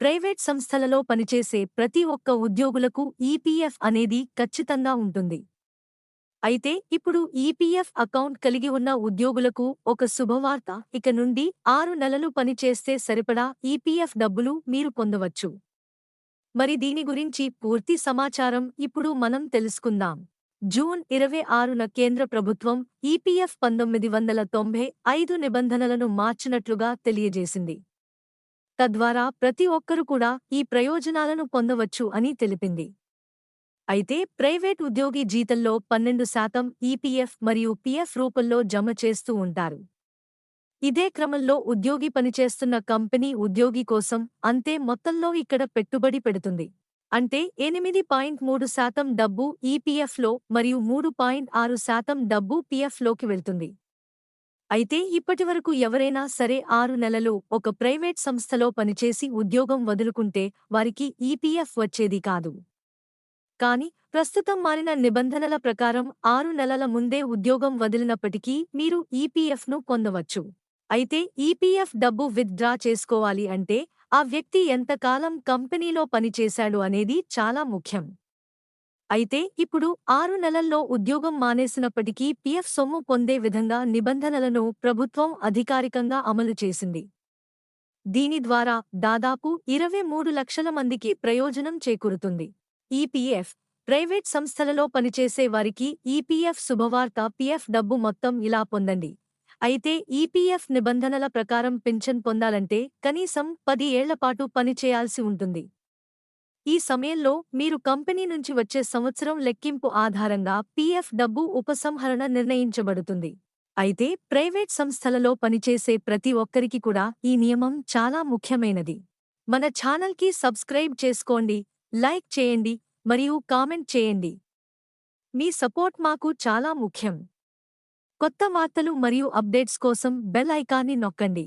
Private సంస్థలలో పనిచేసే ప్రతి ఒక్క ఉద్యోగులకు ఈపీఎఫ్ అనేది ఖచ్చితంగా ఉంటుంది. అయితే ఇప్పుడు ఈపీఎఫ్ అకౌంట్ కలిగి ఉన్న ఉద్యోగులకు ఒక శుభవార్త. ఇక నుండి 6 నెలలు పనిచేస్తే సరిపడా ఈపీఎఫ్ డబ్బులు మీరు పొందవచ్చు. మరి దీని గురించి పూర్తి సమాచారం ఇప్పుడు మనం తెలుసుకుందాం. జూన్ 26న కేంద్ర ప్రభుత్వం ఈపీఎఫ్ 1995 నిబంధనలను మార్చినట్లుగా తెలియజేసింది. తద్వారా ప్రతి ఒక్కరు కూడా ఈ ప్రయోజనాలను పొందవచ్చు అని తెలిపింది. అయితే ప్రైవేట్ ఉద్యోగి జీతంలో 12% ఈపీఎఫ్ మరియు పీఎఫ్ రూపంలో జమ చేస్తూ ఉంటారు. ఇదే క్రమంలో ఉద్యోగి పనిచేస్తున్న కంపెనీ ఉద్యోగి కోసం అంతే మొత్తంలో ఇక్కడ పెట్టుబడి పెడుతుంది. అంటే 8.3% డబ్బు ఈపీఎఫ్లో మరియు 3.6% డబ్బు పీఎఫ్లోకి వెళ్తుంది. అయితే ఇప్పటివరకు ఎవరైనా సరే 6 నెలలు ఒక ప్రైవేట్ సంస్థలో పనిచేసి ఉద్యోగం వదులుకుంటే వారికి ఈపీఎఫ్ వచ్చేది కాదు. కానీ ప్రస్తుతం మారిన నిబంధనల ప్రకారం 6 నెలల ముందే ఉద్యోగం వదిలినప్పటికీ మీరు ఈపీఎఫ్ను పొందవచ్చు. అయితే ఈపీఎఫ్ డబ్బు విత్‌డ్రా చేసుకోవాలి అంటే ఆ వ్యక్తి ఎంతకాలం కంపెనీలో పనిచేశాడు అనేది చాలా ముఖ్యం. అయితే ఇప్పుడు 6 నెలల్లో ఉద్యోగం మానేసినప్పటికీ పీఎఫ్ సొమ్ము పొందే విధంగా నిబంధనలను ప్రభుత్వం అధికారికంగా అమలు చేసింది. దీని ద్వారా దాదాపు 23 లక్షల మందికి ప్రయోజనం చేకూరుతుంది. ఈపీఎఫ్ ప్రైవేట్ సంస్థలలో పనిచేసే వారికి ఈపీఎఫ్ శుభవార్త. పీఎఫ్ డబ్బు మొత్తం ఇలా పొందండి. అయితే ఈపీఎఫ్ నిబంధనల ప్రకారం పింఛన్ పొందాలంటే కనీసం 10 ఏళ్లపాటు పనిచేయాల్సి ఉంటుంది. ఈ సమయంలో మీరు కంపెనీ నుంచి వచ్చే సంవత్సరం లెక్కింపు ఆధారంగా పీఎఫ్ డబ్బు ఉపసంహరణ నిర్ణయించబడుతుంది. అయితే ప్రైవేట్ సంస్థలలో పనిచేసే ప్రతి ఒక్కరికి కూడా ఈ నియమం చాలా ముఖ్యమైనది. మన ఛానల్కి సబ్స్క్రైబ్ చేసుకోండి, లైక్ చేయండి మరియు కామెంట్ చేయండి. మీ సపోర్ట్ మాకు చాలా ముఖ్యం. కొత్త వార్తలు మరియు అప్డేట్స్ కోసం బెల్ ఐకాన్ని నొక్కండి.